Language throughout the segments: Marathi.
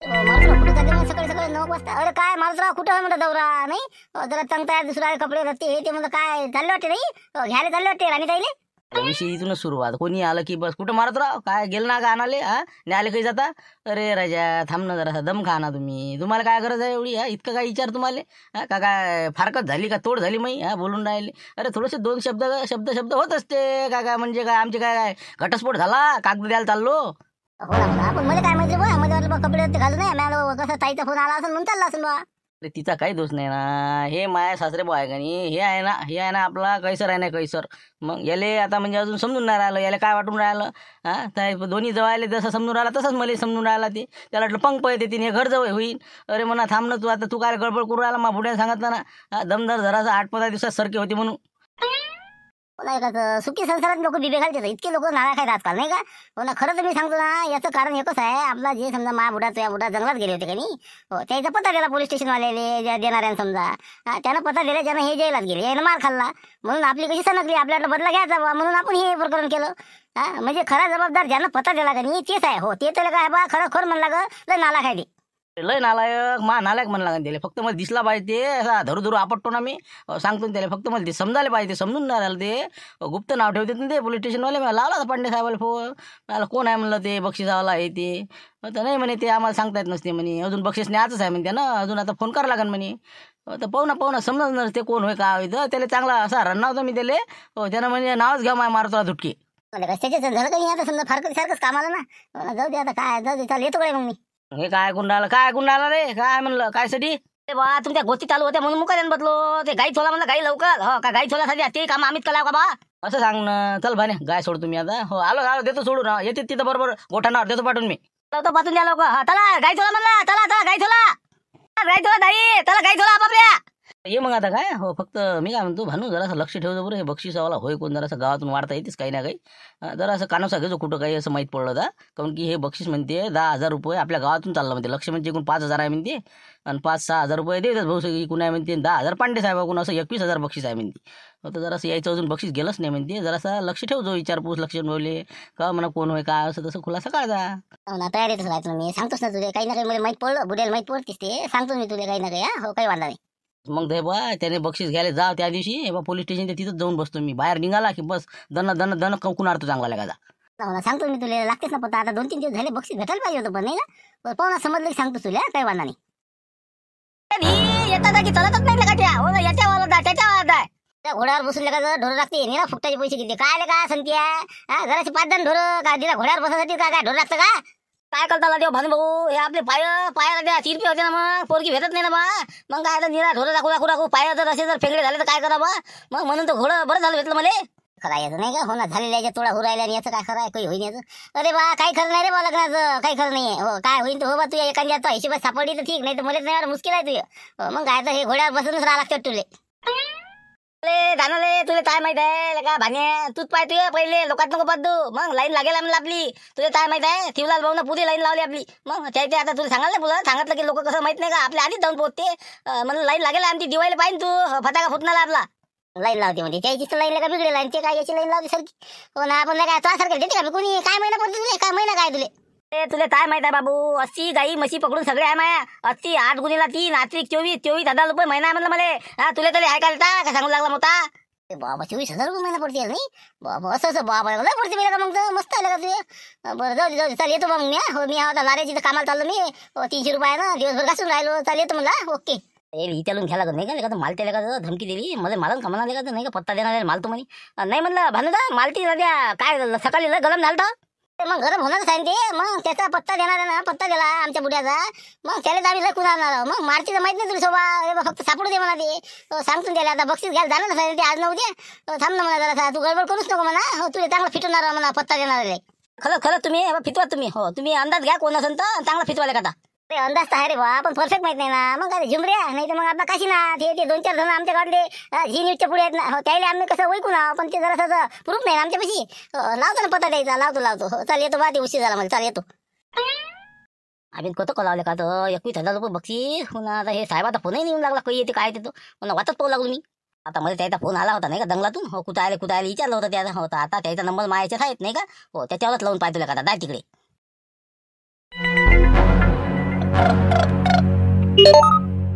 मारुतराव कुठे चालले मग सकाळी सकाळी 9 वाजता? अरे काय मारुतराव कुठं आहे म्हणलं दौरा नाही? जरा चांगता दुसरा कपडे रस्ते हे ते म्हणलं काय चालले वाटते नाही? घ्यायला चालले वाटते राणी ताईले? विषय इथूनच सुरुवात. कोणी आलं की बस कुठं मारत राव, काय गेलं ना का आणाले हा न्यायला काही जाता? अरे राजा थांब ना जरासा, दम खा ना तुम्ही. तुम्हाला काय गरज आहे एवढी? हा इतकं काय विचार तुम्हाला? हा का काय फारकत झाली का तोड झाली मी? हा बोलून राहिले. अरे थोडेसे दोन शब्द शब्द शब्द होत असते. काय काय म्हणजे काय आमचे काय काय घटस्फोट झाला कागद द्यायला चाललो. हो ना हो ना. आपण मध्ये काय माहिती बा, मध्ये वाटलं बा कपडे रस्ते घालू नये. मला कसं ताईचा फोन आला असेल म्हणून चालला असेल बा. अरे तिचा काही दोष नाही ना. हे माया सासरे बुवा आहे का नाही, हे आहे ना आपला कैसर आहे ना कैसर. मग याले आता म्हणजे अजून समजून नाही राहिलं, याला काय वाटून राहिलं. हा त्या दोन्ही जवळ जसं समजून राहिला तसंच मला समजून राहिला. ते त्याला वाटलं पंख पळते तिने घर जवळ होईल. अरे म्हणा थांब ना तू, आता तू काय गडबड करून राहिला. मा बुड्याने सांगितलं ना, दमदार जरासा 8-15 दिवसात सरके होते म्हणून. नाही का सुखी संसारात लोक बिबे घालतात. इतके लोक नाळा खायला आजकाल नाही का? हो ना. खरं तर मी सांगतो ना, याचं कारण एकच आहे. आपला जे समजा मा बुडा तुझ्या बुडा जंगलात गेले होते का नाही, हो त्याचा पत्ता दिला पोलीस स्टेशनवाल्याले देणाऱ्यानं समजा. त्यानं पत्ता दिला, ज्यानं हे जेलात गेले, यानं मार खाल्ला. म्हणून आपली कशी सनकली, आपल्याला बदला घ्यायचा बा, म्हणून आपण हे प्रकरण केलं. म्हणजे खरा जबाबदार ज्यानं पत्ता दिला का नाही तेच आहे. हो ते तर काय बा खरं खर म्हणला ग लय नाला खायली. लय नालायक नालायक म्हणला का त्याला. फक्त मला दिसला पाहिजे ते असा धरू धरू आपटतो ना मी. सांगतो ना त्याला, फक्त मला ते समजायला पाहिजे. ते समजून नाही राहिलं. ते गुप्त नाव ठेवतात ना ते पोलीस स्टेशनवाले. मला लावला होता पांडे साहेबाला फोन. मला कोण आहे म्हणलं ते बक्षिसावाला आहे ते. तर नाही म्हणे ते आम्हाला सांगता येत नसते म्हणे. अजून बक्षीस न्यायचंच आहे म्हणते ना, अजून आता फोन करावं लागेल म्हणे. तर पाहू ना समजणार नसते कोण होय काय होय. तर त्याला चांगला असा रन्ना होता मी त्याला. त्यानं म्हणजे नावच घ्या मारतो धुटके. त्याच्यात झालं काही आता समजा फारकत सारखंच कामाला ना. जाऊ दे आता काय, जाऊ दे चाल येतो कडे मग मी. हे काय ऐकून राहिलं रे? काय म्हणलं काय साठी? ते बा तुमच्या गोष्टी चालू होत्या म्हणून मुकायला बदलो. ते गाई छोला म्हणलं गाई लवकर. हो का गाई छोल्यासाठी ते काम आम्हीच कलाव का बा? असं सांग ना. चल भाने गाय सोड तुम्ही आता. हो आलो देतो सोडून. येते तिथं बरोबर गोठाणार देतो पाठवून मी. तो पाठवून द्या लवकर. चला गाई छोला म्हणला. चला गाई छोला दाई त्याला गाई छोला बापऱ्या. ये मग आता काय. हो फक्त मी काय म्हणतो भानू, जरासं लक्ष ठेवतो बरं. हे बक्षिसावाला होय कोण, जरासं गावातून वाढता येतेच काही ना काही. जरासं कानोसा घेतो कुठं काही असं माहीत पडलं का. काऊन की हे बक्षीस म्हणते 10,000 रुपये आपल्या गावातून चाललं म्हणते. लक्ष म्हणजे एकूण 5,000 आहे म्हणते. आणि 5-6 हजार रुपये देतात भाऊ सगळी एकूण आहे म्हणते. 10,000 पांडे साहेबाकडून असं 21,000 बक्षीस आहे म्हणते. तर जरासं यायचं अजून बक्षीस गेलंच नाही म्हणते. जरासा लक्ष ठेवतो, विचारपूस लक्ष ठेवले का म्हणा कोण होय काय असं तसं खुलासा काढा. हो ना तयारीतच राहायचं मी. सांगतोच ना तुला काही ना काही मला माहीत पडलं, बुड्याला माहीत पडतेस ते सांगतो मी तुला काही ना काही. हो काही वांधा नाही. मग दे बा त्याने बक्षीस घ्यायला जा त्या दिवशी बा पोलीस स्टेशन तिथंच जाऊन बसतो मी. बाहेर निघाला की बस दन कौकून आडतो चांगला लागायचा. हो ना सांगतो मी तुला. लागतेच ना पत्ता. आता 2-3 दिवस झाले बक्षीस भेटायला पाहिजे होतं पण नाही ना. पाहू ना समजलं की सांगतो तुला. काही वांधा नाही. येतात की चलतच नाही गाठ्या. हो ना याच्या वाला त्याच्या वाला त्या घोड्यावर बसून का ढोरं लागते ना. फुकटाचे पैसे किती काय काय सांगते. जराशी 5-10 ढोरं का दिला घोड्यावर बसासाठी काय ढोरं लागतं का? काय करता देव भानू भाऊ. हे आपले पायाला द्या 3 रुपये होते ना. मग पोरगी भेटत नाही ना बा. मग काय तर निरा ढोरं दाखवू पाय जर असे जर फेंगडे झाले तर काय करा बा. मग म्हणून तर घोडं बरं झालं भेटलं मला. खरं याचं नाही का. हो ना झालेल्या याच्या तोडा हुरायला आणि याचं काय खरं आहे काही होईन याचं. अरे बा काही खरं नाही रे बा लग्नाचं. काही खरं नाहीये. हो काय होईन तर हो बा. तू एखाद्या तो हिशोबात सापडली तर ठीक, नाही तर मला नाही मुश्किल आहे तुझं. मग काय तर हे घोड्यावर बसूनच राहा लागतं तुले. जाणाले तुला काय माहित आहे का भान्या. तूच पाय तुझे पहिले लोकात नको बदू. मग लाईन लागेल म्हणलं आपली. तुला काय माहित आहे शिवलाल भाऊ पुरी लाईन लावली आपली. मग त्याच्या आता तुला सांगाल ना सांगितलं की लोक कसं माहित नाही का आपल्या आधीच जाऊन पोहोचते. म्हणून लाईन लागेल आमची दिवाळीला पाहिजे तू फटाका फुटणार आपला. लाईन लावते म्हणजे त्याची लाईन का बिघडे लाईन ते काय याची लाईन लावते सारखी. हो ना आपण काय तुझ्यासारखं देते का कोणी. काय महिना पडते तुले. काय महिना काय तुले. तुला काय माहित आहे बाबू. 80 गाई म्हशी पकडून सगळे आहे माया. 80 8 गुणीला 3 8 24,000 रुपये महिना आहे म्हणलं मला. तुला तरी ऐकायला का सांगू लागला मोठा. बाबा 24,000 रुपये महिना पडते नाही बाबा. असं बाबा लय पडते मला का. मग मस्त आलं का तुझे. बरं जाऊ दे चाल येतो मग मी. हो मी आता लाऱ्याची तर कामाला चाललो मी. 300 रुपये ना दिवसभर घासून राहिलो. चाल येतो म्हणला. ओके. विचारून घ्यायला लागत नाही का. माल त्याला का धमकी दिली मला कमाला का नाही का पत्ता देणार माल तो म्हणे. नाही म्हणलं भानदा मालती द्या काय सकाळी गरम झालं तर मग गरम होणारच आहे ते. मग त्याचा पत्ता देणार आहे ना. पत्ता दिला आमच्या बुड्याचा. मग त्याला आम्ही लय कुणाला मग मारती तर माहित नाही तुला शोभा. फक्त सापडू दे म्हणा ते. सांगतो त्याला आता बक्षीस घ्यायला जाणार नसायचं ते आज नव्हते. थांब ना म्हणा जरा तू गडबड करूच नको म्हणा. हो तुला चांगला फिटवणार म्हणा पत्ता देणार आहे. खरं तुम्ही फितवा तुम्ही. हो तुम्ही अंदाज घ्या कोण असेल तर चांगला फितवाले का. अरे अंदाज तर आहे रे बा पण परफेक्ट माहित नाही ना. मग काय झुमऱ्या नाही तर मग आपला काशीनाथ हे ते 2-4 जण आमच्या गावातले झी न्यूजच्या पुढे आहेत ना. त्याला आम्ही कसं ओळखू ना. पण ते जरा प्रूफ नाही ना आमच्यापाशी. लावतो ना पत्ता द्यायचा. लावतो. चाल येतो बा. ते उशीर झाला मला. चाल येतो. आम्ही कोतो लावले का तर 21,000 रुपये बक्षीस. पुन्हा आता हे साहेब आता फोनही येऊन लागला काही येते काय येतो. पुन्हा वाचत पाहू लागलो मी. आता मध्ये त्याचा फोन आला होता नाही का जंगलातून, हो कुठं आले विचारलं होतं त्याचा होता. आता त्याचा नंबर माझ्याच्यात आहेत नाही का, हो त्याच्यावरच लावून पाहतो का दाय तिकडे.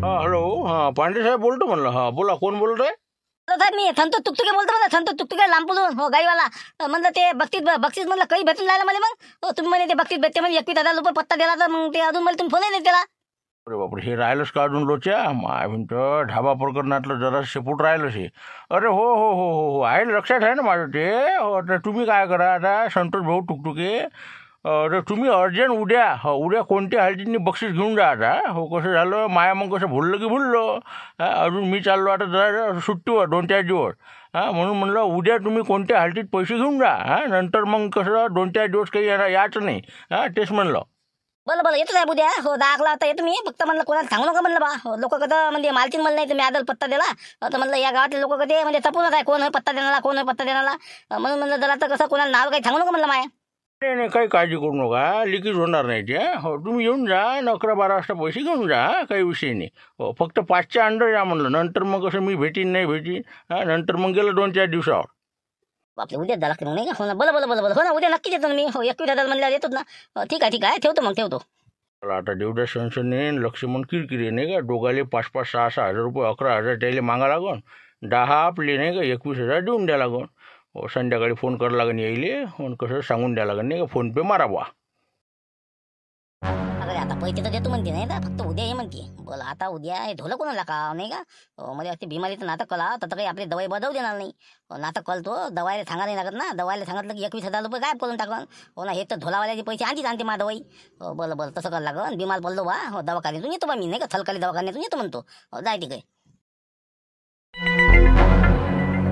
हा हॅलो, हा पांडे साहेब बोलतो म्हणलं. हा बोला, कोण बोलत आहे? साहेब मी संतोष तुकतुके बोलतो म्हणलं, संतोष तुकतुके लांबून, हो गाईवाला. म्हणलं ते बक्षीस म्हणलं काही भेटून राहिलं मला. मग हो तुम्ही म्हणे ते बक्षीस भेटते म्हणजे 21,000 रुपये पत्ता दिला, तर मग ते अजून मला तुम्ही फोन नाही त्याला. अरे बापरे, हे राहिलंच का अजून लोच्या? माय म्हणतो ढाबा प्रकरणातलं जरा शेपूट राहिलंच हे. अरे हो हो हो हो हो, आहे ना, लक्षात आहे ना माझं ते. हो तर तुम्ही काय करा आता, संतोष भाऊ टुकटुके, तर तुम्ही अर्जंट उद्या कोणत्या हालतीने बक्षीस घेऊन जा आता. हो कसं झालं माया, मग कसं भुललं की भुललो. अजून मी चाललो आता जरा सुट्टीवर 2-4 दिवस. म्हणून म्हणलं उद्या तुम्ही कोणत्या हालतीत पैसे घेऊन जा. नंतर मग कसं 2-4 दिवस काही यायचं नाही. तेच म्हणलं. बरं येतो साहेब उद्या, हो 10 वाजता येतो मी. फक्त म्हणलं कोणाला सांगू नका म्हणलं बा, हो लोक कसं म्हणजे मालकीन म्हणलं नाही तर मी आदल पत्ता दिला. तर म्हणलं या गावातले लोक कधी म्हणजे तपूनच आहे, कोण आहे पत्ता देणारा, कोण आहे पत्ता देणारा. म्हणून म्हणलं जरा तर कसं कोणाला नाव काही सांगू नका म्हणलं माया. नाही काही काळजी करू नका, लिकेज होणार नाही ते. हो तुम्ही येऊन जा 11-12 वाजता पैसे घेऊन जा. काही विषय नाही. हो फक्त 5च्या अंडर या म्हणलं, नंतर मग कसं मी भेटीन नाही भेटीन. नंतर मग गेलं 2-4 दिवसावर. बापरे उद्याच जा लागते मग नाही का, हो ना. बोला हो ना, उद्या नक्कीच येतो ना मी. हो 21,000 म्हणल्यावर येतोच ना. ठीक आहे ठेवतो. मला आता देवदास सनसने लक्ष्मण किरकिरे नाही का, दोघाले 5-5, 6-6 हजार रुपये, 11,000 त्याला मागा लागन. 10 आपले नाही का, 21,000 देऊन द्या लागन. हो संध्याकाळी फोन करावं लागन यायले, हो कसं सांगून द्या लागन नाही का, फोनपे मारा बुवा. अरे आता पैसे तर देतो म्हणते नाही का, फक्त उद्या ये म्हणते. बोला आता उद्या हे ढोलं कोणाला का नाही का, मध्ये वाटते बिमारीचं नाटक कला तर काही आपली दवाई बदवू देणार नाही. नाटक कळतो दवाईला सांगा नाही लागत ना. दवाईला सांगितलं की 21,000 रुपये गायब करून टाकन. हो ना, हे तर ढोलावाल्याचे पैसे आणते मा दवाई. हो बरं तसं करावं लागन. बिमार पडलो बा, हो दवाखान्यातून येतो बा मी नाही का, थलकाली दवाखान्यातून येतो म्हणतो. हो जाय तिकडे.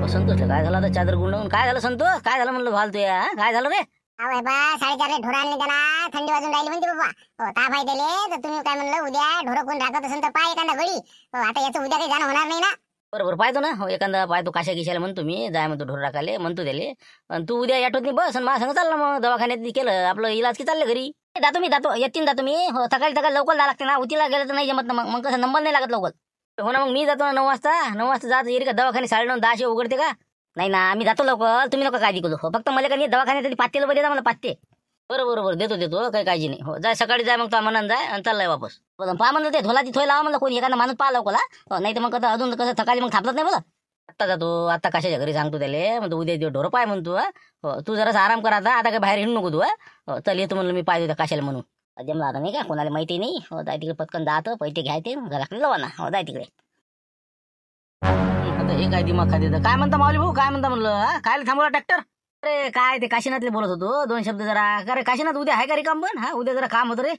संतोष काय झालं आता चादर गुंडवून? काय झालं संतोष, काय झालं म्हणलं भाल तुया, काय झालं रे? अहो बा 4:30 ढोरं आणले त्याला, थंडी वाजून राहिली म्हणते बाबा. हो ताप आहे त्याले, तर तुम्ही काय म्हणलं उद्या ढोरं कोण राखत असेल तर पाय एखादा गडी. हो आता याचं उद्या काही जाणं होणार नाही ना. बरोबर पाहतो ना. हो एखादा पाहतो काशा गिशाला म्हणतो मी, जाय म्हणतो ढोर राखाले म्हणतो त्याले. आणि तू उद्या याटोत नाही बस, आणि मला सांग चाललं मग दवाखान्यात केलं आपलं इलाज की चाललं घरी. जातो येतीन मी. हो सकाळी लवकर जा लागते ना, उतीला गेलं तर नाही जमत ना. मग कसं नंबर नाही लागत लवकर. हो ना, मग मी जातो ना 9 वाजता जात येईल का दवाखाने 9:30 10 उघडते का नाही ना. मी जातो लवकर, तुम्ही नका काळजी करू. हो फक्त मला काही दवाखान्यात 5 रुपये देता मला 5. बरोबर देतो काही काळजी नाही. हो जाय सकाळी जाय, मग तो मनानं जाय आणि चाललाय वापस. पहा म्हणलं ते ढोलाची थोय लावा म्हणलं, कोणी एखादा माणूस पाहा लवकर. नाही तर मग कसं अजून कसं थकाली मग थांबत नाही बोला. आत्ता जातो, आता कशाच्या घरी सांगतो त्याला म्हणतो उद्या दिवस ढोरं पाय म्हणतो. हो तू जरासा आराम कर आता काही बाहेर हिंडू नको तू. हो चल येतो म्हणलं मी पाहिजे होता कशाला म्हणून. जमला आता नाही का, कोणाला माहिती नाही. हो जाय तिकडे पटकन जातं, पैसे घ्यायचे घराकडे लावा ना. हो जाय तिकडे. आता हे काय दिमाग खाते, काय म्हणता माऊली भाऊ, काय म्हणता म्हणलं, काय थांबवला ट्रॅक्टर? अरे काय ते काशीनाथले बोलत होतो 2 शब्द जरा. अरे काशीनाथ उद्या आहे का रे काम? पण उद्या जरा काम होतं रे.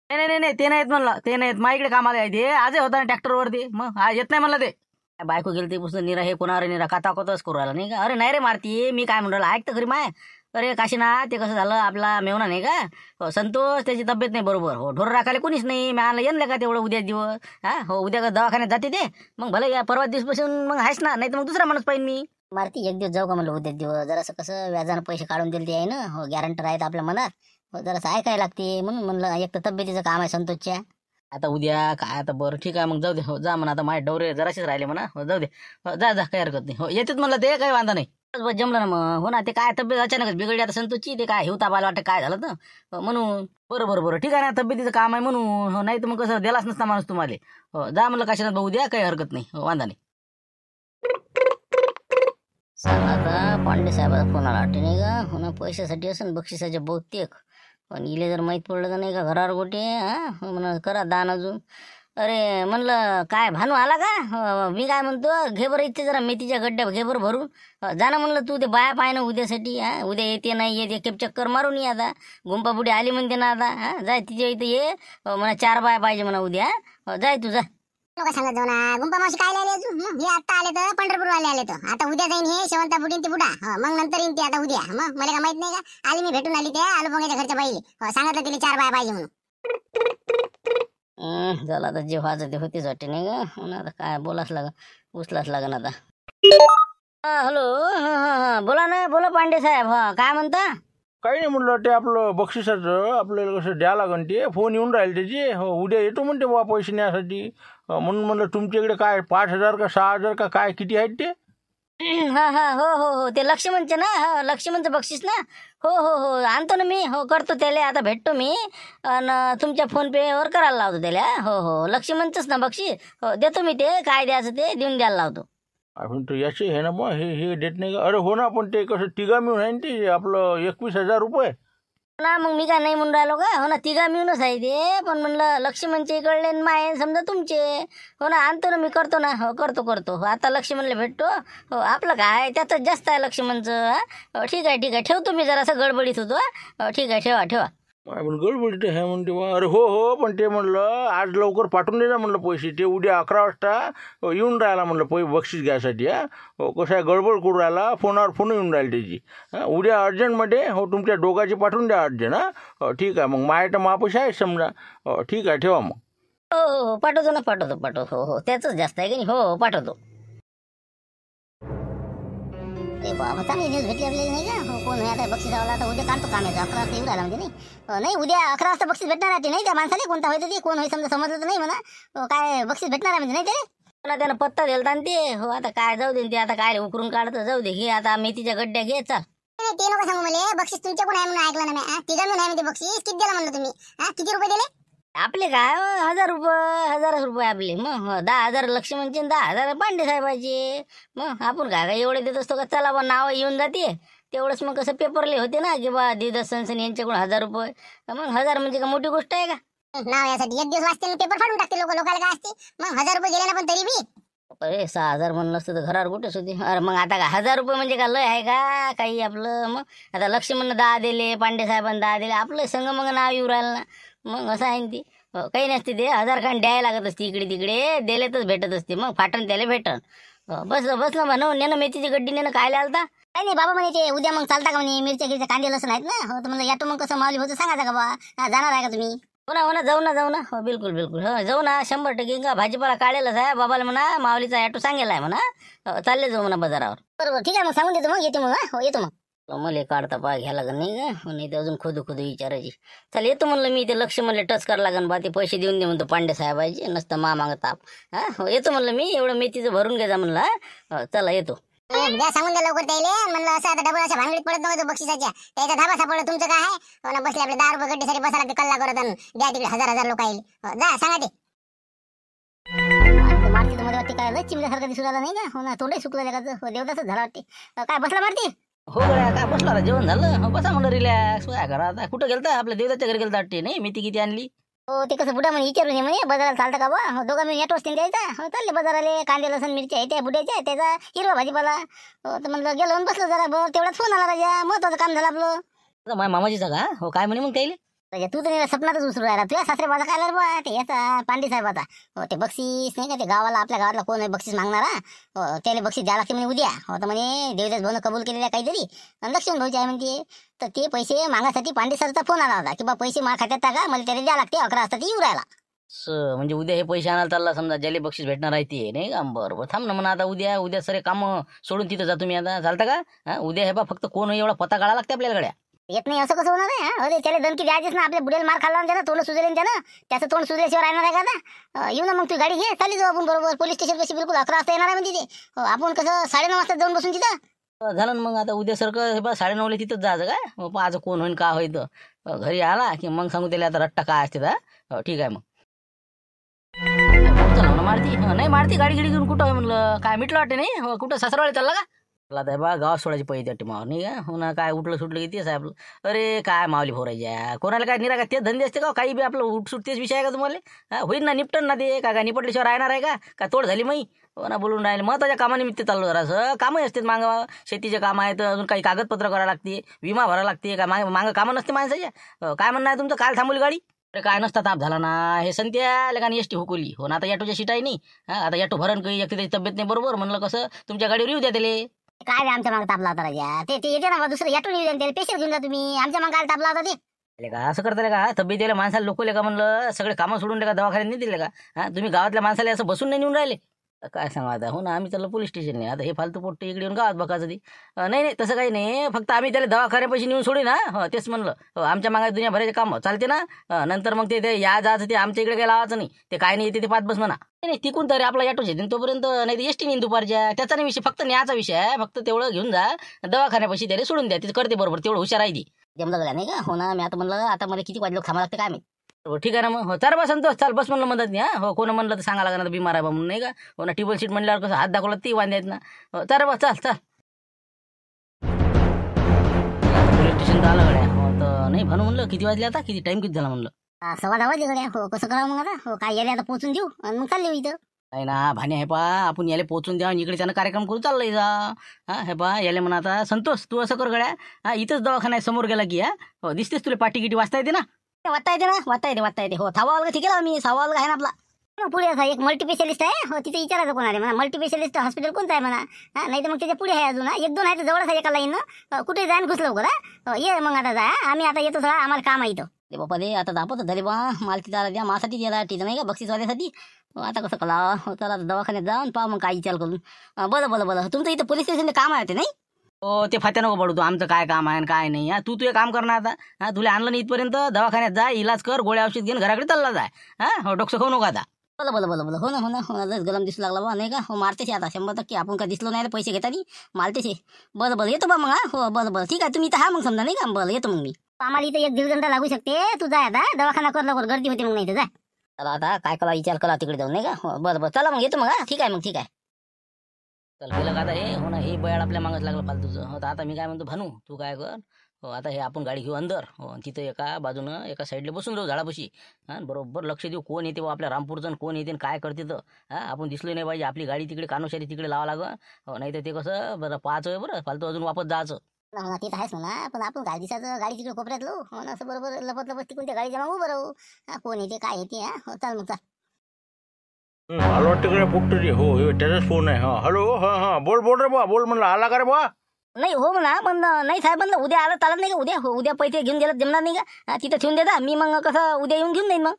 नाही ते नाहीत म्हणलं, ते नाहीत माझ्या इकडे कामाला आहे ते. आजही होता ना ट्रॅक्टरवरती, मग येत नाही म्हणलं ते. बायको गेली ते पुस्तक निरा हे कोणावर निरा काताकोतच करू राहिला नाही का. अरे नाही रे मारती, मी काय म्हणलं ऐकतं खरी माय. अरे काशीनाथ ते कसं झालं, आपला मेवना नाही का संतोष, त्याची तब्येत नाही बरोबर. हो ढोर राखायला कोणीच नाही. मी आणलं येणलं का तेवढं उद्या दिवस. हो उद्या का दवाखान्यात जाते ते, मग भले या परवा दिवसपासून मग आहेस ना, नाही तर मग दुसरा माणूस पाहिजे मी. मारती एक दिवस जाऊ का म्हणलं उद्या दिवस, जरासं कसं व्याजानं पैसे काढून दिले ते आहे ना. हो गॅरंटर आहेत आपल्या मनात. हो जरासं ऐकायला लागते म्हणून म्हणलं, एक तर तब्येतीचं काम आहे संतोषच्या. आता उद्या काय आता बरं ठीक आहे मग जाऊ दे. हो जा म्हणा, आता माझे डवरे जराशीच राहिले म्हणा. हो जाऊ दे, हो जा काही हरकत नाही. हो येतेच म्हणलं ते, काही वांधा नाही. बस जमलं ना मग. हो ना, ते काय तब्येत अचानकच बिघडली आता संतोषची. ते काय हिवता बाला वाटतं काय झालं तर म्हणून. बरं ठीक आहे ना, तब्येतीचं काम आहे म्हणून. हो नाही तर मग कसं दिलाच नसता माणूस तुम्हाला. हो जा म्हणलं काशीनाथ भाऊ उद्या, काही हरकत नाही. हो वांधा नाही. सांग आता पांडे साहेबाचा फोन आला वाटते नाही का. हो ना, पैशासाठी असं बक्षिसाचे बहुतेक. पण इले जर माहीत पडलं तर नाही का घरावर गोटे म्हणा करा दान अजून. अरे म्हणलं काय भानू आला का. मी काय म्हणतो, घे बरं इथे जरा मेथीच्या गड्ड्या घे बरं भरून. जाणं म्हणलं तू ते बाया पाय ना उद्यासाठी. उद्या येते नाही येते एक चक्कर मारून ये आता. गुंपापुढे आली म्हणते ना आता. जाय तिच्या इथं ये. म्हणा 4 बाया पाहिजे म्हणा उद्या. जाय तू जा. लोक सांगत जाऊ ना, गुंपा मावशी काय आले अजून. हे आता आले तर पंढरपूर वाले आले तर आता उद्या जाईन हे शेवंता बुडीन ती बुडा. मग नंतर येईन ते आता उद्या. मग मला काय माहित नाही का, आली मी भेटून आली त्या आलूपोंग्याच्या घरच्या बाईले. सांगितलं तिला 4 बाया पाहिजे म्हणून. झालं आता जे व्हायचं ते होतीच वाटते नाही का. आता काय बोलाच उचलाच लागन आता. हॅलो बोला ना, बोला पांडे साहेब. काय म्हणता? काही नाही म्हणलं ते आपलं बक्षिसाचं आपल्याला कसं द्या लागन ते फोन येऊन राहील त्याची हो उद्या येतो म्हणते बा पैसे न्यासाठी म्हणून म्हणलं तुमच्याकडे काय 5,000 का 6,000 का काय किती आहेत ते हा हा हो हो हो ते लक्ष्मणचे ना हो लक्ष्मणचं बक्षीस ना हो हो हो आणतो ना मी हो करतो त्याला आता भेटतो मी आणि तुमच्या फोन पेवर करायला लावतो त्याला हो हो लक्ष्मणचंच ना बक्षीस हो देतो मी ते काय द्यायचं ते देऊन द्यायला लावतो आपण तर याचे हे ना मग हे देत नाही का अरे हो ना पण ते कसं तिघा मिळून आहे ना ते आपलं 21,000 रुपये ना मग मी काय नाही म्हणून राहिलो का हो ना तिघा मिळूनच आहे ते पण म्हणलं लक्ष्मणचे इकडले न माये समजा तुमचे हो ना आणतो ना मी करतो ना हो करतो हो आता लक्ष्मणला भेटतो हो आपलं काय त्यातच जास्त आहे लक्ष्मणचं हो ठीक आहे ठेवतो मी जरासं गडबडीत होतो हो ठीक आहे ठेवा आपण गडबडीत आहे म्हणते बा अरे हो पण ते म्हणलं आज लवकर पाठवून दे ना म्हणलं पैसे ते उद्या 11 वाजता येऊन राहिला म्हणलं बक्षीस घ्यायसाठी हो कसं आहे गडबड करू राहिला फोनावर फोन येऊन राहील त्याची उद्या अर्जंटमध्ये हो तुमच्या दोघाची पाठवून द्या अर्जंट हो ठीक आहे मग माय तर मापशी आहे समजा हो ठीक आहे ठेवा मग हो हो पाठवतो ना पाठवतो हो हो त्याचंच जास्त आहे की नाही हो पाठवतो बाबा चांगली न्यूज भेटली आपल्याला नाही का हो कोण आहे आता बक्षीस आला आता उद्या काढतो कामाचं 11 वाजता येऊ राहिला म्हणजे नाही नाही उद्या 11 वाजता बक्षीस भेटणार आहे नाही त्या माणसाला कोणता होतं ते कोण होय समजा समजलं तर नाही म्हणा काय बक्षीस भेटणार आहे म्हणजे नाही ते त्यानं पत्ता दिलता आणि ते हो आता काय जाऊ दे ते आता काय उकरून काढत जाऊ दे घे आता मेथीच्या गड्ड्या घे चाल ते नको सांगू मला बक्षीस तुमच्या कोण आहे म्हणून ऐकलं ना मी तिघा मिळून आहे म्हणजे बक्षीस किती दिलं म्हणलं तुम्ही किती रुपये दिले आपले काय 1,000 रुपये आपले मग 10,000 लक्ष्मणचे 10,000 पांडे साहेबाचे मग आपण काय एवढे देत असतो का चला बा नाव येऊन जाते तेवढंच मग कसं पेपरले होते ना की बा देवदास सनसन यांच्याकडून 1,000 रुपये मग 1,000 म्हणजे का मोठी गोष्ट आहे का नाव यासाठी एक दिवस वाचते पेपर फाडून टाकते लोकांना काय असते मग 1,000 रुपये गेले ना पण तरी बी अरे 6,000 म्हणलं असतं तर घरावर कुठेच होते अरे मग आता का 1,000 रुपये म्हणजे का लय आहे का काही आपलं मग आता लक्ष्मणनं 10 दिले पांडे साहेबांना 10 दिले आपलं संग मग नाव येऊ राहिलं ना मग असं आहे ती काही नसते ते 1,000 खान द्यायला लागत असते इकडे तिकडे दिलेतच भेटत असते मग फाटन त्याला भेटन बस ना म्हणून नेणं मेथीची गड्डी नेणं काय आलता काही नाही बाबा म्हणे ते उद्या मग चालता का म्हणे मिरच्या कांदे लसूण आहेत ना हो तर म्हणलं यातो मग कसं माऊली होतं सांगायचं का बा जाणार आहे का तुम्ही हो ना जाऊ ना हो बिलकुल हो जाऊ ना 100% का भाजीपाला काढेलच आहे बाबाला म्हणा माऊलीचा ॲटो सांगेल आहे म्हणा चालले जाऊ म्हणा बाजारावर बरोबर ठीक आहे मग सांगून देतो मग येतो मग हो येतो मग मला काढता पाय घ्या लागन नाही का नाही ते अजून खोदू विचारायची चल येतो म्हणलं मी ते लक्ष म्हणलं टच करावं लागन बा ते पैसे देऊन दे म्हणतो पांडे साहेबाचे नसतं मागं ताप हो येतो म्हणलं मी एवढं मेथीचं भरून घ्यायचा म्हणलं चला येतो द्या सांगून द्या लवकर त्याला म्हणलं असं आता डबल अशा भांगडीत पडत नव्हतं बक्षिसाच्या त्याचा धाबा सापडलं तुमचं काय आहे हो ना बसले आपले 10 रुपये गड्डीसाठी बसा लागते कल्ला करत आणि द्या तिकडे 1,000 लोक येईल जा सांगा ते मारती मध्ये वाटते काय चिमल्यासारखं दिसू राहिला नाही का हो ना तोंडही सुकलं जगाचं देवदासच झाला वाटते काय बसला मारती हो गड्या काय बसला आता जेवण झालं हो बसा म्हणलं रिलॅक्स काय करा आता कुठं गेलता आपल्या देवदाच्या घरी गेलता वाटते नाही मेथी किती आणली हो ते कसं बुडा म्हणे विचारून म्हणे बाजाराला चालतं का बा हो दोघा मी नेट वस्तीन द्यायचा हो चालले बाजाराले कांदे लसूण मिरच्या त्या बुड्याच्या त्याचा हिरवा भाजीपाला हो तर म्हणलं गेलो बसलो जरा बरं तेवढाच फोन आला राजा महत्वाचं काम झालं आपलं माझ्या मामाजीचा का हो काय म्हणे मग त्याला राजा तू तर स्वप्नातच उसरू राहिला तुझ्या सासरे बाजा काय बा ते याचा पांडे साहेबाचा हो ते बक्षीस नाही का ते गावाला आपल्या गावातला कोण आहे बक्षीस मागणारा हो त्याला बक्षीस द्यावं लागते म्हणे उद्या हो तर म्हणे देवदास भाऊनं कबूल केलेल्या काहीतरी लक्ष्मण भाऊची आहे म्हणते तर ते पैसे मागासाठी पांडे सरचा फोन आला होता की बा पैसे मा खात्यात टाका मला त्याला द्यावं लागते 11 वाजता ती येऊ राहिला म्हणजे उद्या हे पैसे आणायला चालला समजा ज्याला बक्षीस भेटणार आहे ते नाही का बरोबर थांब ना म्हणा आता उद्या सरे काम सोडून तिथं जा तुम्ही आता चालतं का उद्या हे बा फक्त कोण एवढा पता काढा लागते आपल्याला गड्या येत नाही असं कसं होणार आहे अरे त्याला धमकी द्यायचीच ना आपल्या बुडेल मार खाल्ला त्यानं तोंड सुजले त्यानं त्याचं तोंड सुजल्याशिवाय राहणार आहे का आता येऊ ना मग तू गाडी घे चालली जाऊ आपण बरोबर पोलीस स्टेशन कशी बिलकुल 11 वाजता येणार आहे म्हणजे ते आपण कसं 9:30 वाजता जाऊन बसून तिथं झालं ना मग आता उद्या सारखं हे बा 9:30 तिथंच जायचं काय मग आज कोण होईन का होईल घरी आला की मग सांगू त्याला आता रट्टा काय असते हो ठीक आहे मग चला ना मारती नाही मारती गाडी घेऊन कुठं आहे म्हणलं काय मिटलं वाटते नाही हो कुठं सासरवाडी चालला का आता बा गावात सोडायची पैसे वाटते माव नाही का हो ना काय उठलं सुटलं की तेच आहे आपलं अरे काय मावली फोरायच्या कोणाला काय निरा का तेच धंदे असते का काही बी आपलं उठसूट तेच विषय आहे का तुम्हाला होईल ना निपटन ना ते काय निपटल्याशिवाय राहणार आहे का तोड झाली माई हो ना बोलून राहिले महत्वाच्या कामानिमित्त चाललो जरासं कामही असतात मागं शेतीचे काम आहेत अजून काही कागदपत्र करावं लागते विमा भरावं लागते का मागं कामं नसते माणसाच्या काय म्हणणं आहे तुमचं काल थांबवली गाडी अरे काय नसता ताप झाला ना हे संत्या लेखाने एसटी हुकवली हो ना आता याटोच्या सीट आहे नाही आता याटो भरण काही एक त्याची तब्येत नाही बरोबर म्हणलं कसं तुमच्या गाडीवर येऊ द्या त्याला काय रे आमच्या मागे तापला होता राजा ते येते ना दुसरं याटून येऊ द्या पेशल घेऊन जा तुम्ही आमच्या मागे काय तापला होता ते का असं करता का तब्येतीला माणसाला लोकले का म्हणलं सगळे कामं सोडून का दवाखान्यात नाही दिले का तुम्ही गावातल्या माणसाला असं बसून नाही नेऊन राहिले काय सांगा आता. हो ना, आम्ही चाललो पोलीस स्टेशनने. आता हे फालतू पोट्टे इकडे येऊन गावात बघायचं ती. नाही नाही, तसं काही नाही. फक्त आम्ही त्याला दवाखान्यापाशी नेऊन सोडी ना. हो तेच म्हणलं. हो, आमच्या मागे दुनिया भरायचे काम चालते ना. नंतर मग ते या जायचं ते आमच्या इकडे काही लावायचं नाही. ते काय नाही येते ते पाच बस म्हणा. नाही नाही, तिकून तरी आपला ऑटो येते तोपर्यंत, नाही तर एसटी नेईन दुपारच्या. त्याचा नाही विषय, फक्त न्यायचा विषय आहे. फक्त तेवढं घेऊन जा दवाखान्यापाशी, त्याला सोडून द्या. तिथे करते बरोबर, तेवढं हुशार आहे ती. जमलं गड्या नाही का. हो ना, मी आता म्हणलं आता मला किती वाजलं थांबा लागते काय माहिती. हो ठीक आहे ना मग. हो चाल बस संतोष, चाल बस म्हणलं मदत नाही. हो कोण म्हणलं तर सांगा लागणार बिमार आहे बा म्हणून, नाही का. हो ना, टेबल सीट म्हणल्यावर कसं हात दाखवला ती वांदे आहेत ना. हो चाल बस, चाल चाल. पोलीस स्टेशन तर आलं गड्या. हो तर नाही भानू म्हणलं किती वाजले आता, किती टाइम किती झाला म्हणलं. 10:15 वाजले गड्या. हो कसं करावं मग आता. हो काय यायला आता पोहोचून देऊ आणि मग चालले इथं. नाही ना भाने, हे पा आपण याला पोचून द्या आणि इकडे त्यानं कार्यक्रम करून चाललंय जा. हा हे पा याला म्हणा आता संतोष तू असं कर गड्या. हा इथंच दवाखाना आहे समोर गेला की. हो दिसतेस तुला पाटी गिटी वाचता येते ना. वाटता येते ना, वाटता येते. हो थावा वर्ग ठीक आहे. मी 6 वर्ग आहे ना आपला. मग पुढे असा एक मल्टीस्पेशलिस्ट आहे. हो तिथे विचारायचं कोण आहे म्हणा. मल्टीस्पेशलिस्ट हॉस्पिटल कोणतं आहे म्हणा. नाही तर मग त्याच्या पुढे आहे अजून. 1-2 आहे तर जवळच आहे एका लाईन. कुठे जाईन घुसलो लवकर. ये मग आता जा. आम्ही आता येतो थोडा, आम्हाला काम आहे इथं. ते बापा रे, आता दापत झाले बा. माल तिथं द्या मासाठी दिला तिथं नाही का बक्षीसवाल्यासाठी. आता कसं कला. हो चला आता दवाखान्यात जाऊन पहा मग काय विचार करून. बरं तुमचं इथं पोलीस स्टेशनला काम आहे ते नाही. हो ते फात्या नको पडू तू. आमचं काय काम आहे आणि काय नाही. हा तू काम करणार आता. हा तुला आणलं नाही इथपर्यंत. दवाखान्यात जा, इलाज कर, गोळ्या औषध घेऊन घराकडे चालला जाय. हा हो डोकं खाऊ नको आता. बरं हो ना लस गलम दिसू लागला बा नाही का. हो मारतेच आता 100%. आपण काय दिसलो नाही पैसे घेता मारतेच. बरं येतो बा मग. हा हो बरं ठीक आहे. तुम्ही इथं हा मग समजा नाही का. बरं येतो मग मी. आम्हाला इथं 1-1.5 घंटा लागू शकते. तू जाय आता दवाखाना कर लवकर, गर्दी होते मग नाही तर जा. चला आता काय करा विचार करा तिकडे जाऊन नाही का. हो बरं चला मग येतो मग. हा ठीक आहे. चल गेलं का आता हे. हो ना, हे बयाड आपल्या मागच लागलं फालतूचं. हो तर आता मी काय म्हणतो भानू, तू काय कर. हो आता हे आपण गाडी घेऊ अंदर. हो तिथं एका बाजूनं एका साईडला बसून राहू झाडापाशी. हा बरोबर लक्ष देऊ कोण येते आपल्या रामपूरचं कोण येते काय करते तर. हा आपण दिसलो नाही पाहिजे. आपली गाडी तिकडे कानोशारी तिकडे लावा लागं. हो नाही तर ते कसं बरं पाहायचं बरं फालतू अजून वापस जायचं. हो ते तर आहेच म्हणा. पण आपण काय दिसायचं गाडी तिकडे कोपऱ्यात लो. हो ना असं बरोबर लपत तिकडून त्या गाडीच्या मागू बरं. कोण येते काय येते. हो चाल मग चाल. मला वाटतं कडे फुकटची. हो हे त्याचाच फोन आहे. हा हॅलो. हां बोल रे बा. बोल म्हणलं आला का रे बा. नाही हो म्हणा पण नाही साहेब म्हणलं उद्या आलं चालत नाही का. उद्या पैसे घेऊन गेलं जमणार नाही का. तिथं ठेवून देता मी मग कसं उद्या येऊन घेऊन जाईन मग.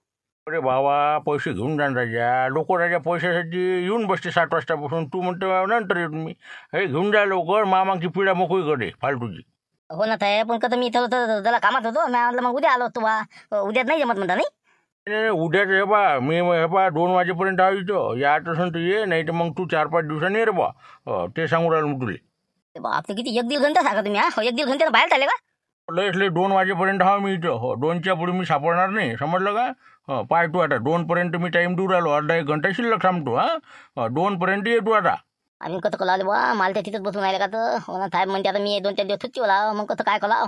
अरे बाबा पैसे घेऊन जाण राजा. लोक राजा पैशासाठी येऊन बसते 7 वाजतापासून. तू म्हणतो नंतर येतो मी. हे घेऊन जा लवकर. मामाची पिढा मोकळी करे फालतूची. हो ना साहेब पण कसं मी इथं जरा कामात होतो. मी म्हटलं मग उद्या आलो होतो बा. उद्यात नाही जमत म्हणता नाही. उद्याच हे बा मी हे बा 2 वाजेपर्यंत आलो इथं. या असेल तर ये, नाही तर मग तू 4-5 दिवसांनी ये रे बा. ते सांगू राहिलं मग तुले. आपलं किती 1-1.5 घंटा सांगा तुम्ही. हा 1-1.5 घंट्यानं बाहेर चालले का. लय 2 वाजेपर्यंत हा मी इथं. हो 2च्या पुढे मी सापडणार नाही समजलं का. पाय तू आता 2पर्यंत मी टाईम देऊ राहिलो. अर्धा 1 घंटा शिल्लक थांबतो. 2पर्यंत ये तू आता. आम्ही कसं कला बा माल त्या तिथंच बसून राहिले का तर. हो ना साहेब म्हणते आता मी 2-4 दिवस सुट्टी होला. मग कसं काय कला.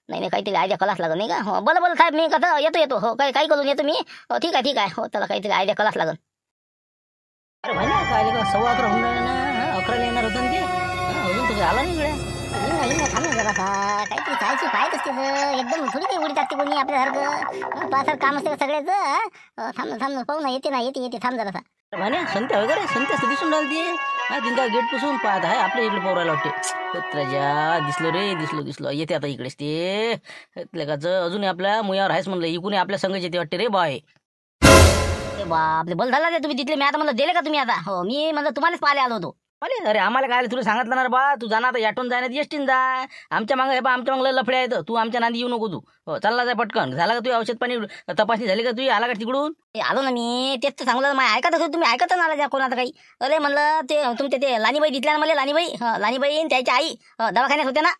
नाही काहीतरी आयडिया कलाच लागत नाही का. हो बरं साहेब मी कसं येतो. हो काही करून येतो मी. हो ठीक आहे. हो त्याला काहीतरी आयडिया कलाच लागत. अरे भाई ना काय का 11:15 होऊन राहिले ना. 11ला येणार होतं ना ते. अजून तुम्ही आला नाही गड्या. थांब जरा काहीतरी चायची पाहत असते एकदम थोडी काही उडी टाकते कोणी आपल्यासारखं. पासार काम असते सगळ्याचं. थांब पाहू ना. येते थांब जरा. भाने संत्या वगैरे संत्या दिसून राहिली ते. हा तिंका गेट पासून पाहत आहे आपल्या इकडे पोरायला वाटते. राजा दिसलो येते आता इकडेच ते. लेकाचं अजून आपल्या मुयावर आहेच म्हणलं. इकून आपल्या संघाचे ते वाटते रे बाय. बापरे बल झाला तुम्ही तिथले. मी आता म्हणलं दिले का तुम्ही आता. हो मी म्हणलं तुम्हालाच पाहिले आलो होतो. अरे आम्हाला काय तुला सांगितलं ना बा. तू जाणार आता याटून जाय ना एसटीन जाय. आमच्या मागं हे बा आमच्या मागं लफडे आहेत. तू आमच्या नांदी येऊ नको तू. हो चालला जाय पटकन. झाला का तुझी औषध पाणी तपासणी झाली का तुझी. आला का तिकडून. आलो ना मी. तेच तर सांगलं ऐकत असेल तुम्ही. ऐकत ना आला कोणाचं काही. अरे म्हणलं ते तुमचे ते लानीबाई दिसल्या ना मला. लानीबाई त्याची आई दवाखान्यात होते ना.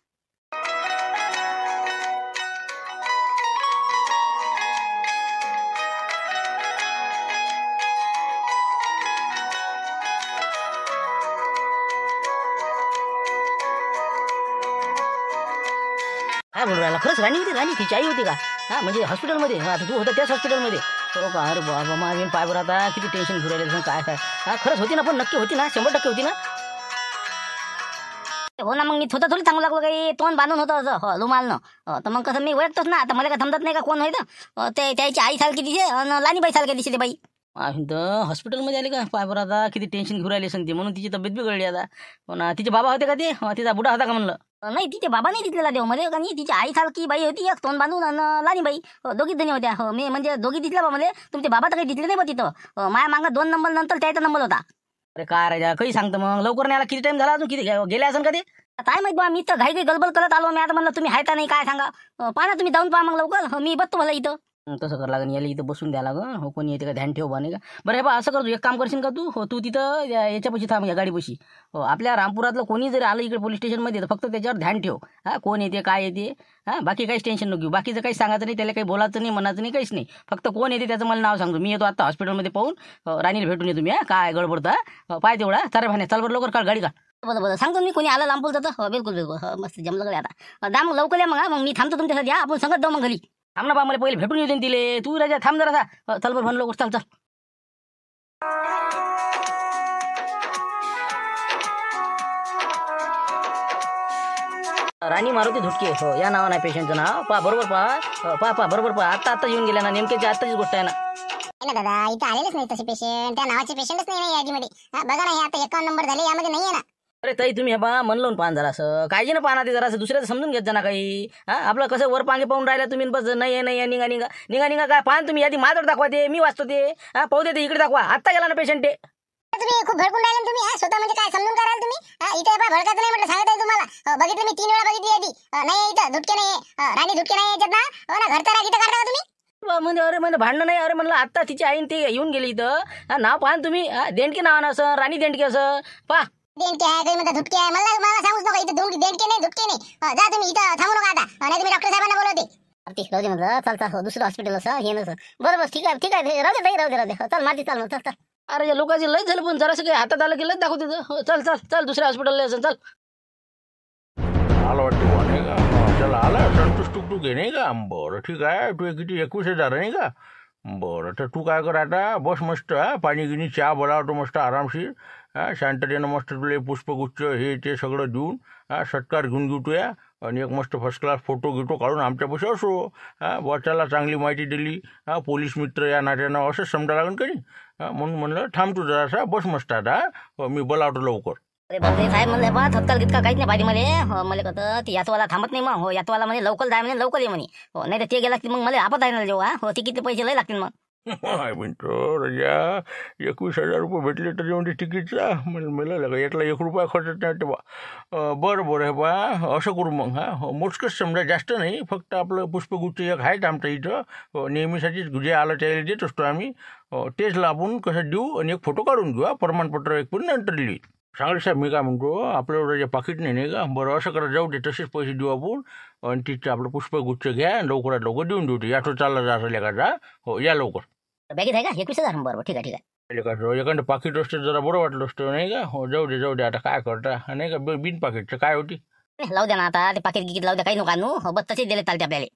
काय बोलू राहिला. खरंच राणी तिची आई होती का. हा म्हणजे हॉस्पिटलमध्ये. आता तू होता त्याच हॉस्पिटलमध्ये. हो का. अरे बाबा माझे पाय बरं आता किती टेन्शन घेऊन राहिले काय. हा खरंच होती ना. पण नक्की होती ना. 100% होती ना. हो ना मग मी थोडं चांगलं लागलो काही तोंड बांधून होतं असं. हो रुमालनं. तर मग कसं मी ओळखतोच ना. आता मला काय समजत नाही का कोण होतं. ते त्याची आई सारखी दिसे आणि लानीबाई सारखी दिसते बाई. हॉस्पिटलमध्ये आली का. पाय बरं आता किती टेन्शन घेऊन राहिली संती. म्हणून तिची तब्येत बिघडली आता. हो ना. तिचे बाबा होते का ते. तिचा बुडा होता का म्हणलं. नाही तिचे बाबा नाही दिसलेला देव मध्ये. कारण तिची आई सारखी बाई होती एक तोंड बांधून आणि लानीबाई. दोघीच जणी होत्या. हो मी म्हणजे दोघी दिसल्या बा मला. तुमचे बाबा तर काही दिसले नाही बा तिथं. माझ्या मागं 2 नंबर नंतर त्याचा नंबर होता. अरे काय राजा काही सांगतं मग लवकर नाही आला किती टाइम झाला अजून किती गेले असेल का ते काय माहित बा मी तर घाई गलबल करत आलो मी आता म्हणलं तुम्ही हायता नाही काय सांगा पहा ना तुम्ही जाऊन पहा मग लवकर मी बघतो मला इथं तसं करावं लागेल याला इथं बसून द्या लागेल हो कोणी येते का ध्यान ठेव बा नाही का बरं हे बा असं करतो एक काम करशील का तू हो तू तिथं याच्यापाशी थांब या गाडीपाशी हो आपल्या रामपुरातलं कोणी जरी आलं इकडे पोलीस स्टेशनमध्ये तर फक्त त्याच्यावर ध्यान ठेव हां कोण येते काय येते हां बाकी काहीच टेन्शन नको घेऊ बाकीचं काही सांगायचं नाही त्याला काही बोलायचं नाही म्हणायचं नाही काहीच नाही फक्त कोण येते त्याचं मला नाव सांगतो मी येतो आता हॉस्पिटलमध्ये पाहून राणीला भेटून येतो मी काय गडबडता पाय तेवढा चार भाने चाल बरं लवकर काढ गाडी का बरं बरं सांगतो मी कोणी आलं लांबूल तर हो बिलकुल बिलकुल हो मस्त जमलं गड्या आता दा मग लवकर या मग मी थांबतो तुमच्यासाठी आपण संगत जाऊ मग घरी थांब ना बा मला पहिले भेटून येते तिले तू राजा थांब जरा चल बरं म्हणलो चल चल राणी मारुती धुटके हो या नावानं आहे पेशंटचं नाव पहा बरोबर पहा बरोबर पहा आता येऊन गेल्या ना नेमक्याची आत्ताची गोष्ट आहे ना नाही ना दादा इथं आलेलेच नाही तसे पेशंट त्या नावाचे पेशंटच नाही ना यादीमध्ये बघा ना हे आता 51 नंबर झाले यामध्ये नाही आहे ना अरे ताई तुम्ही हे बा मन लावून पाहा जरा असं काळजी ना पाहा ते जरा असं दुसऱ्याचं समजून घेत जा ना काही हां आपलं कसं वर पांगे पाहून राहिला तुम्ही बस नाही आहे निघा निघा निघा निघा काय पाहा तुम्ही यादी माझ्यावर दाखवा ते मी वाचतो ते हां पाहू दे इकडे दाखवा आत्ता गेला ना पेशंट ते तुम्ही खूप भडकून राहिले ना तुम्ही स्वतः म्हणजे काय समजून कराल तुम्ही इथे बा भडकाचं नाही म्हटलं सांगत आहे तुम्हाला बघितलं मी 3 वेळा बघितली यादी नाही इथं धुटके नाही राणी धुटके नाही याच्यात ना हो ना घरचा राग इथं काढता का तुम्ही म्हणजे अरे म्हणजे भांडणं नाही अरे म्हणलं आत्ता तिची आईन ते येऊन गेली इथं नाव पाहा तुम्ही देणके नावानं असं राणी देणके असं पहा देणके आहे काही म्हणता धुटके आहे मला सांगूच नका इथं देणके नाही धुटके नाही जा तुम्ही इथं थांबू नका आता नाही तुम्ही डॉक्टर साहेबांना बोलवते राहू दे म्हटलं चल चल दुसरं हॉस्पिटल असं हे नसं बरं बस ठीक आहे राहू दे चल मारती चल मग चल चल अरे या लोकांचे लय झालं पण जरासं काही हातात आलं की लय दाखवते चल चल चल दुसऱ्या हॉस्पिटलला असं चल आला वाटतं नाही का चला आला संतोष टुकटुक आहे नाही का बरं ठीक आहे तू किती 21,000 नाही का बरं तर तू काय कर आता बस मस्त पाणी गिनी चहा बोलावतो मस्त आरामशीर शांततेनं मस्त तुला पुष्पगुच्छ हे ते सगळं देऊन सत्कार घेऊन घेऊ तुया आणि एक मस्त फर्स्ट क्लास फोटो गिटो काढून आमच्यापाशी असो बचाला चांगली माहिती दिली पोलीस मित्र या नात्यानं असंच समजा लागेल कधी म्हणून म्हणलं थांब तू जरासा बस मस्त आता मी बोलावतो लवकर अरे बापरे साहेब म्हणलं बा थक्कल गितका काहीच नाही पाहिजे मला मला कसं ती यातवाला थांबत नाही मग हो यातवाला म्हणजे लवकर जाय म्हणे लवकर ये म्हणे हो नाही तर ते गेला की मग मला आपत आहे ना जेव्हा हो तिकीटचे पैसे लय लागतील मग म्हणतो रजा 21,000 रुपये भेटले तर म्हणजे तिकीटचा मला लगा यातला 1 रुपया खर्च नाही बा बरं हे बा असं करू मग मोजकंच समजा जास्त नाही फक्त आपलं पुष्पगुच्छ एक आहेत आमच्या इथं नेहमीसाठीच जे आलं त्याला देत असतो आम्ही तेच लाभून कसं देऊ आणि एक फोटो काढून घेऊ प्रमाणपत्र एक पण नंतर लिही सांगले साहेब मी काय म्हणतो आपल्याला जे पाकिट नाही का बरं असं करा जाऊ दे तसेच पैसे देऊ आपण आणि तिथे आपलं पुष्पगुच्छ घ्या लवकरात लवकर देऊन देऊ ते याठो चालला जा असं का हो या लवकर बॅगेत आहे का 21,000 बरोबर ठीक आहे एखादं पाकिट असतं जरा बरं वाटलं असतं नाही का हो जाऊ दे आता काय करता नाही का बिन पाकिटचं काय होती लावू द्या ना आता ते पाकिट गिकीट लावू द्या काही नको आणू हो बस तसेच दिले चालते आपल्याला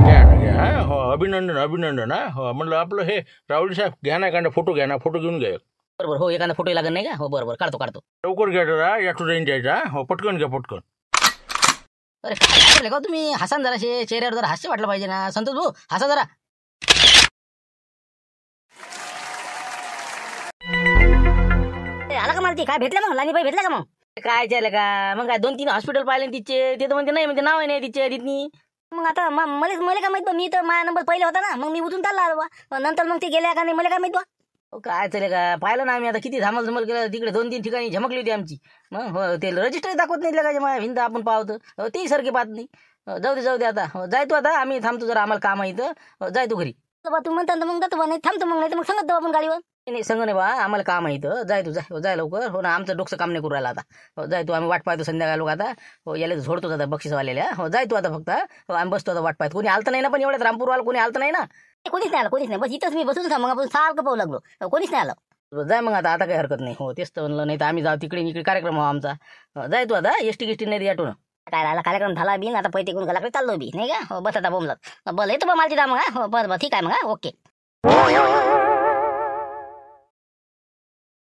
घ्या हो अभिनंदन हो म्हणलं आपलं हे राहुल साहेब घ्या ना एखादा फोटो घ्या ना फोटो घेऊन घ्या बरोबर हो एखादा फोटो लागत नाही का हो बरोबर काढतो लवकर घ्या जरा याठो जाईन जायचा हो पटकन घ्या पटकन अरे काय का तुम्ही हसान जराशे चेहऱ्यावर जरा हास्य वाटलं पाहिजे ना संतोष भाऊ हसा जरा आला का मला ती काय भेटलं मग लानीबाई भेटलं का मग काय चाललं का मग काय 2-3 हॉस्पिटल पाहिले तिचे ते तर म्हणते नाही म्हणजे नाव आहे नाही तिचे तिथनी मग आता मला काय माहित मी तर माझा नंबर पहिले होता ना मग मी उठून चालला आलो बा नंतर मग ते गेल्या का नाही मला काय माहित बा काय चालेल का पाहिलं ना आम्ही आता किती धमाल केलं तिकडे 2-3 ठिकाणी झमकली होती आमची मग हो ते रजिस्टर दाखवत नाही लगायचे माझ्या भिंत आपण पाहतो तेही सारखी पाहत नाही जाऊ दे आता जाय तू आता आम्ही थांबतो जरा आम्हाला काम आहे इथं जाय तू घरी तू म्हणता मग जातो बा नाही थांबतो मग नाही तर मग सांगत जाऊ आपण गाडीवर नाही संग नाही बा आम्हाला काम आहे इथं जाय तू जाय लवकर हो ना आमचं डोकं काम नाही करू राहिला आता हो जाय तू आम्ही वाट पाहतो संध्याकाळ लोक आता हो याला झोडतो आता बक्षीसवालेल्या हो जाय तू आता फक्त हो आम्ही बसतो आता वाट पाहतो कोणी आलतं नाही ना पण एवढ्यात रामपूरवाला कोणी आलतं नाही ना कोणीच नाही बस इथंच मी बसून मग आपण सारखं पाहू लागलो कोणीच नाही आलं जाय मग आता काही हरकत नाही हो तेच तर म्हणलं नाही तर आम्ही जाऊ तिकडे कार्यक्रम हो आमचा जाय तू आता एसटी गिष्टी नाही याटून काय राहिला कार्यक्रम झाला बी आता पैसे कोण घालाकडे चाललो बी नाही का हो बस आता बोमलत बरं येतो बा मला तिथं मग हो बरं ठीक आहे मग ओके